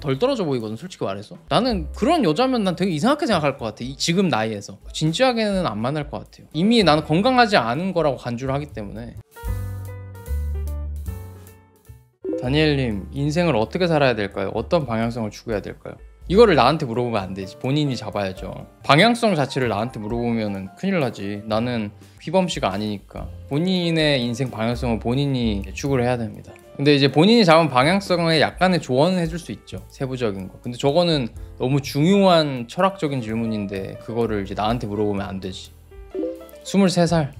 덜 떨어져 보이거든 솔직히 말해서. 나는 그런 여자면 난 되게 이상하게 생각할 것 같아. 지금 나이에서 진지하게는 안 만날 것 같아요. 이미 나는 건강하지 않은 거라고 간주를 하기 때문에. 다니엘님, 인생을 어떻게 살아야 될까요? 어떤 방향성을 추구해야 될까요? 이거를 나한테 물어보면 안 되지. 본인이 잡아야죠. 방향성 자체를 나한테 물어보면 큰일 나지. 나는 휘범씨가 아니니까. 본인의 인생 방향성은 본인이 추구를 해야 됩니다. 근데 이제 본인이 잡은 방향성에 약간의 조언을 해줄 수 있죠. 세부적인 거. 근데 저거는 너무 중요한 철학적인 질문인데 그거를 이제 나한테 물어보면 안 되지. 23살.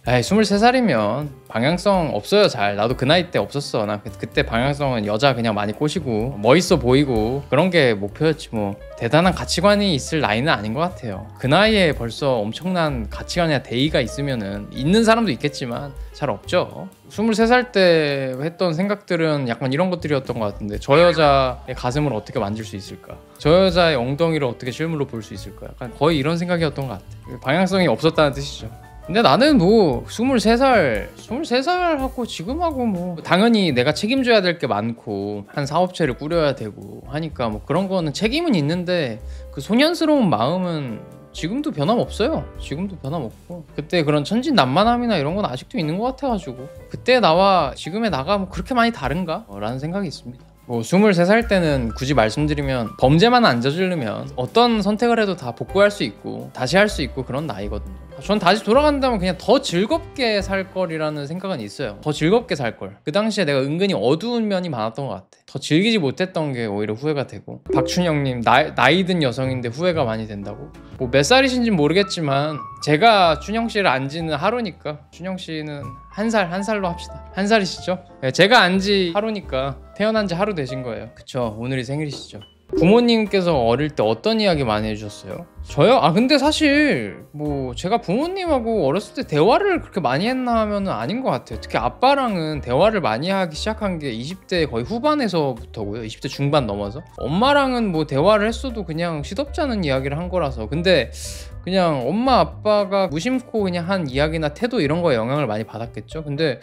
에이, 23살이면 방향성 없어요. 잘. 나도 그 나이 때 없었어. 나 그때 방향성은 여자 그냥 많이 꼬시고 멋있어 보이고 그런 게 목표였지 뭐. 대단한 가치관이 있을 나이는 아닌 것 같아요. 그 나이에 벌써 엄청난 가치관이나 대의가 있으면은 있는 사람도 있겠지만 잘 없죠. 23살 때 했던 생각들은 약간 이런 것들이었던 것 같은데, 저 여자의 가슴을 어떻게 만질 수 있을까, 저 여자의 엉덩이를 어떻게 실물로 볼 수 있을까, 약간 거의 이런 생각이었던 것 같아. 방향성이 없었다는 뜻이죠. 근데 나는 뭐 23살 하고 지금하고 뭐 당연히 내가 책임져야 될 게 많고 한 사업체를 꾸려야 되고 하니까 뭐 그런 거는 책임은 있는데 그 소년스러운 마음은 지금도 변함없어요. 지금도 변함없고 그때 그런 천진난만함이나 이런 건 아직도 있는 것 같아가지고 그때 나와 지금의 나가 뭐 그렇게 많이 다른가? 라는 생각이 있습니다. 뭐 23살 때는 굳이 말씀드리면 범죄만 안 저지르면 어떤 선택을 해도 다 복구할 수 있고 다시 할 수 있고 그런 나이거든요. 전 다시 돌아간다면 그냥 더 즐겁게 살 거리라는 생각은 있어요. 더 즐겁게 살 걸. 그 당시에 내가 은근히 어두운 면이 많았던 것 같아. 더 즐기지 못했던 게 오히려 후회가 되고. 박춘영님, 나이 든 여성인데 후회가 많이 된다고? 뭐 몇 살이신지 모르겠지만 제가 춘영 씨를 안 지는 하루니까 춘영 씨는 한 살로 합시다. 한 살이시죠? 네, 제가 안 지 하루니까 태어난 지 하루 되신 거예요. 그쵸, 오늘이 생일이시죠. 부모님께서 어릴 때 어떤 이야기 많이 해주셨어요? 저요? 근데 사실 뭐 제가 부모님하고 어렸을 때 대화를 그렇게 많이 했나 하면은 아닌 것 같아요. 특히 아빠랑은 대화를 많이 하기 시작한 게 20대 거의 후반에서부터고요. 20대 중반 넘어서. 엄마랑은 뭐 대화를 했어도 그냥 시덥지 않은 이야기를 한 거라서. 근데 그냥 엄마 아빠가 무심코 그냥 한 이야기나 태도 이런 거에 영향을 많이 받았겠죠. 근데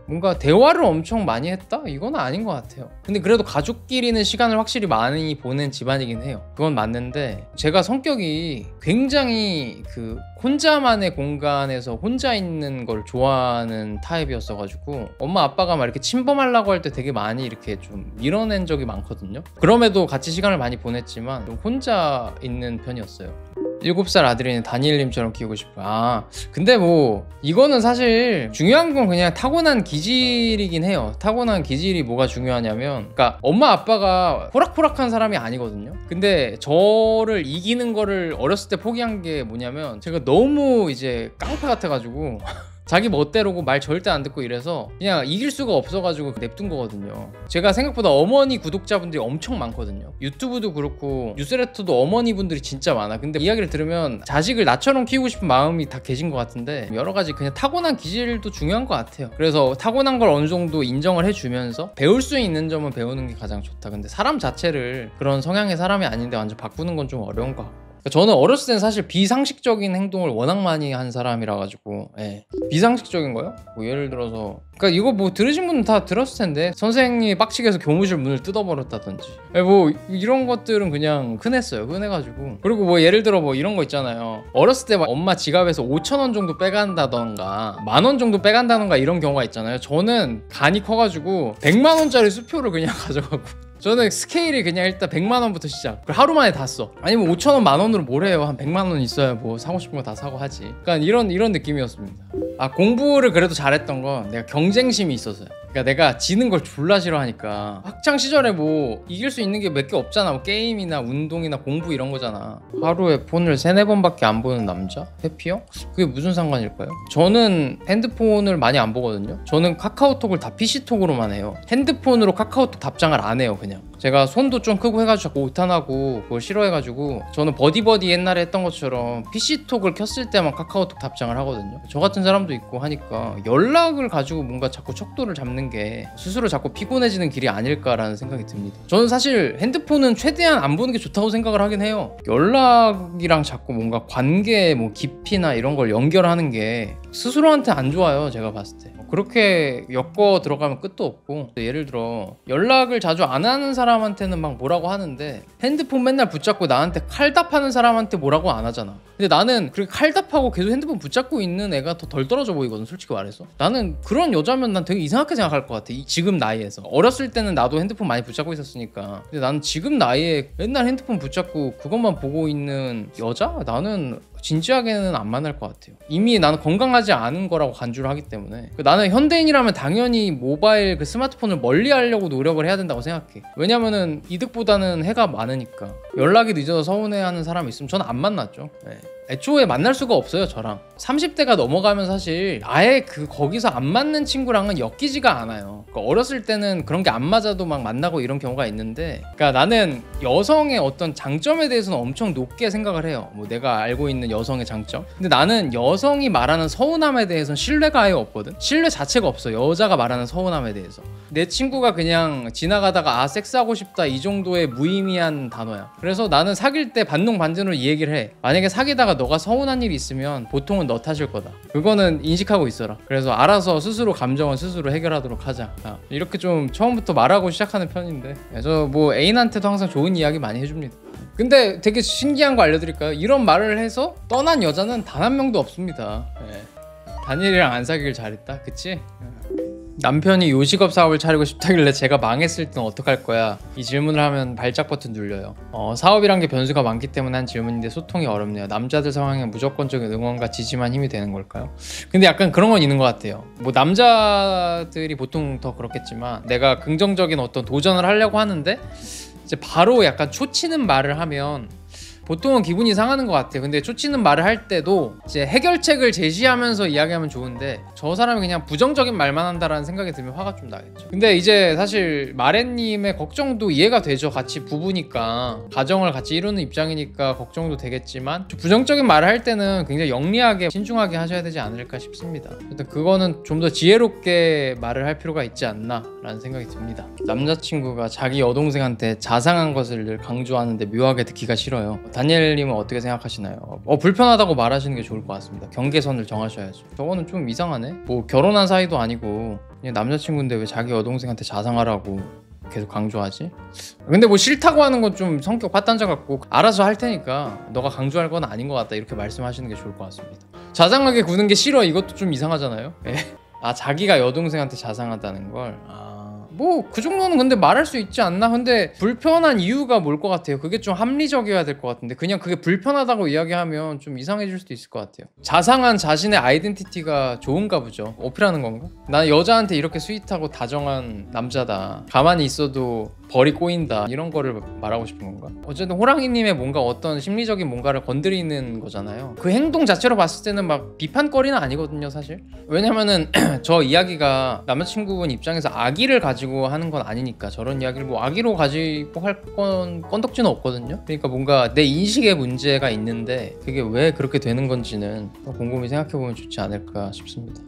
뭔가 대화를 엄청 많이 했다? 이건 아닌 것 같아요. 근데 그래도 가족끼리는 시간을 확실히 많이 보낸 집안이긴 해요. 그건 맞는데 제가 성격이 굉장히 그 혼자만의 공간에서 혼자 있는 걸 좋아하는 타입이었어가지고 엄마 아빠가 막 이렇게 침범하려고 할 때 되게 많이 이렇게 좀 밀어낸 적이 많거든요. 그럼에도 같이 시간을 많이 보냈지만 좀 혼자 있는 편이었어요. 7살 아들이는 다니엘님처럼 키우고 싶어요. 근데 뭐 이거는 사실 중요한 건 그냥 타고난 기질이긴 해요. 타고난 기질이 뭐가 중요하냐면, 그러니까 엄마 아빠가 호락호락한 사람이 아니거든요. 근데 저를 이기는 거를 어렸을 때 포기한 게 뭐냐면, 제가 너무 이제 깡패 같아가지고 자기 멋대로고 말 절대 안 듣고 이래서 그냥 이길 수가 없어가지고 냅둔 거거든요. 제가 생각보다 어머니 구독자분들이 엄청 많거든요. 유튜브도 그렇고 뉴스레터도 어머니분들이 진짜 많아. 근데 이야기를 들으면 자식을 나처럼 키우고 싶은 마음이 다 계신 것 같은데, 여러 가지 그냥 타고난 기질도 중요한 것 같아요. 그래서 타고난 걸 어느 정도 인정을 해주면서 배울 수 있는 점은 배우는 게 가장 좋다. 근데 사람 자체를 그런 성향의 사람이 아닌데 완전 바꾸는 건 좀 어려운 것 같고. 저는 어렸을 때는 사실 비상식적인 행동을 워낙 많이 한 사람이라 가지고. 비상식적인 거요? 뭐 예를 들어서, 그러니까 이거 뭐 들으신 분은 다 들었을 텐데, 선생님이 빡치게 해서 교무실 문을 뜯어버렸다든지 뭐 이런 것들은 그냥 흔했어요. 흔해가지고. 그리고 뭐 예를 들어 뭐 이런 거 있잖아요. 어렸을 때 막 엄마 지갑에서 5,000원 정도 빼간다던가 10,000원 정도 빼간다던가 이런 경우가 있잖아요. 저는 간이 커가지고 100만 원짜리 수표를 그냥 가져가고, 저는 스케일이 그냥 일단 100만 원부터 시작. 하루 만에 다 써. 아니면 5,000원, 10,000원으로 뭘 해요. 한 100만 원 있어야 뭐 사고 싶은 거 다 사고 하지. 그러니까 이런 느낌이었습니다. 공부를 그래도 잘했던 건 내가 경쟁심이 있어서요. 그러니까 내가 지는 걸 졸라 싫어하니까. 학창 시절에 뭐 이길 수 있는 게 몇 개 없잖아. 뭐 게임이나 운동이나 공부 이런 거잖아. 하루에 폰을 3-4번밖에 안 보는 남자? 해피형? 그게 무슨 상관일까요? 저는 핸드폰을 많이 안 보거든요. 저는 카카오톡을 다 PC톡으로만 해요. 핸드폰으로 카카오톡 답장을 안 해요. 그냥 제가 손도 좀 크고 해가지고 자꾸 오탄하고 그걸 싫어해가지고, 저는 버디버디 옛날에 했던 것처럼 PC톡을 켰을 때만 카카오톡 답장을 하거든요. 저 같은 사람도 있고 하니까 연락을 가지고 뭔가 자꾸 척도를 잡는 게 스스로 자꾸 피곤해지는 길이 아닐까라는 생각이 듭니다. 저는 사실 핸드폰은 최대한 안 보는 게 좋다고 생각을 하긴 해요. 연락이랑 자꾸 뭔가 관계의 뭐 깊이나 이런 걸 연결하는 게 스스로한테 안 좋아요. 제가 봤을 때 그렇게 엮어 들어가면 끝도 없고. 예를 들어 연락을 자주 안 하는 사람 사람한테는 막 뭐라고 하는데 핸드폰 맨날 붙잡고 나한테 칼답하는 사람한테 뭐라고 안 하잖아. 근데 나는 그렇게 칼답하고 계속 핸드폰 붙잡고 있는 애가 더 덜 떨어져 보이거든, 솔직히 말해서. 나는 그런 여자면 난 되게 이상하게 생각할 것 같아, 지금 나이에서. 어렸을 때는 나도 핸드폰 많이 붙잡고 있었으니까. 근데 나는 지금 나이에 맨날 핸드폰 붙잡고 그것만 보고 있는 여자? 나는 진지하게는 안 만날 것 같아요. 이미 나는 건강하지 않은 거라고 간주를 하기 때문에. 나는 현대인이라면 당연히 모바일 그 스마트폰을 멀리 하려고 노력을 해야 된다고 생각해. 왜냐면은 이득보다는 해가 많으니까. 연락이 늦어서 서운해하는 사람이 있으면 저는 안 만났죠. 네. 애초에 만날 수가 없어요, 저랑. 30대가 넘어가면 사실 아예 거기서 안 맞는 친구랑은 엮이지가 않아요. 그러니까 어렸을 때는 그런 게 안 맞아도 막 만나고 이런 경우가 있는데, 그러니까 나는 여성의 어떤 장점에 대해서는 엄청 높게 생각을 해요. 뭐 내가 알고 있는 여성의 장점. 근데 나는 여성이 말하는 서운함에 대해서는 신뢰가 아예 없거든. 신뢰 자체가 없어, 여자가 말하는 서운함에 대해서. 내 친구가 그냥 지나가다가 섹스하고 싶다 이 정도의 무의미한 단어야. 그래서 나는 사귈 때 반동반전으로 이 얘기를 해. 만약에 사귀다가 너가 서운한 일이 있으면 보통은 너 탓일 거다. 그거는 인식하고 있어라. 그래서 알아서 스스로 감정은 스스로 해결하도록 하자. 이렇게 좀 처음부터 말하고 시작하는 편인데, 그래서 뭐 애인한테도 항상 좋은 이야기 많이 해줍니다. 근데 되게 신기한 거 알려드릴까요? 이런 말을 해서 떠난 여자는 단 한 명도 없습니다. 네. 다니엘이랑 안 사귀길 잘했다, 그치? 남편이 요식업 사업을 차리고 싶다길래 제가 망했을 땐 어떡할 거야? 이 질문을 하면 발작 버튼 눌려요. 사업이란 게 변수가 많기 때문에 한 질문인데 소통이 어렵네요. 남자들 상황에 무조건적인 응원과 지지만 힘이 되는 걸까요? 근데 약간 그런 건 있는 것 같아요. 뭐 남자들이 보통 더 그렇겠지만, 내가 긍정적인 어떤 도전을 하려고 하는데 이제 바로 약간 초치는 말을 하면 보통은 기분이 상하는 것 같아요. 근데 초치는 말을 할 때도 이제 해결책을 제시하면서 이야기하면 좋은데, 저 사람이 그냥 부정적인 말만 한다라는 생각이 들면 화가 좀 나겠죠. 근데 이제 사실 마렌님의 걱정도 이해가 되죠. 같이 부부니까, 가정을 같이 이루는 입장이니까 걱정도 되겠지만, 부정적인 말을 할 때는 굉장히 영리하게 신중하게 하셔야 되지 않을까 싶습니다. 일단 그거는 좀 더 지혜롭게 말을 할 필요가 있지 않나 라는 생각이 듭니다. 남자친구가 자기 여동생한테 자상한 것을 늘 강조하는데 묘하게 듣기가 싫어요. 다니엘님은 어떻게 생각하시나요? 불편하다고 말하시는 게 좋을 것 같습니다. 경계선을 정하셔야죠. 저거는 좀 이상하네. 뭐 결혼한 사이도 아니고 그냥 남자친구인데 왜 자기 여동생한테 자상하라고 계속 강조하지? 근데 뭐 싫다고 하는 건 좀 성격 파탄자 같고, 알아서 할 테니까 너가 강조할 건 아닌 것 같다 이렇게 말씀하시는 게 좋을 것 같습니다. 자상하게 구는 게 싫어, 이것도 좀 이상하잖아요. 자기가 여동생한테 자상하다는 걸. 뭐 그 정도는 근데 말할 수 있지 않나? 근데 불편한 이유가 뭘 것 같아요? 그게 좀 합리적이어야 될 것 같은데, 그냥 그게 불편하다고 이야기하면 좀 이상해질 수도 있을 것 같아요. 자상한 자신의 아이덴티티가 좋은가 보죠. 어필하는 건가? 난 여자한테 이렇게 스윗하고 다정한 남자다, 가만히 있어도 벌이 꼬인다, 이런 거를 말하고 싶은 건가? 어쨌든 호랑이님의 뭔가 어떤 심리적인 뭔가를 건드리는 거잖아요. 그 행동 자체로 봤을 때는 막 비판거리는 아니거든요, 사실. 왜냐면은 저 이야기가 남자친구분 입장에서 악의를 가지고 하는 건 아니니까, 저런 이야기를 뭐 악의로 가지고 할 건 건덕지는 없거든요. 그러니까 뭔가 내 인식에 문제가 있는데 그게 왜 그렇게 되는 건지는 곰곰이 생각해보면 좋지 않을까 싶습니다.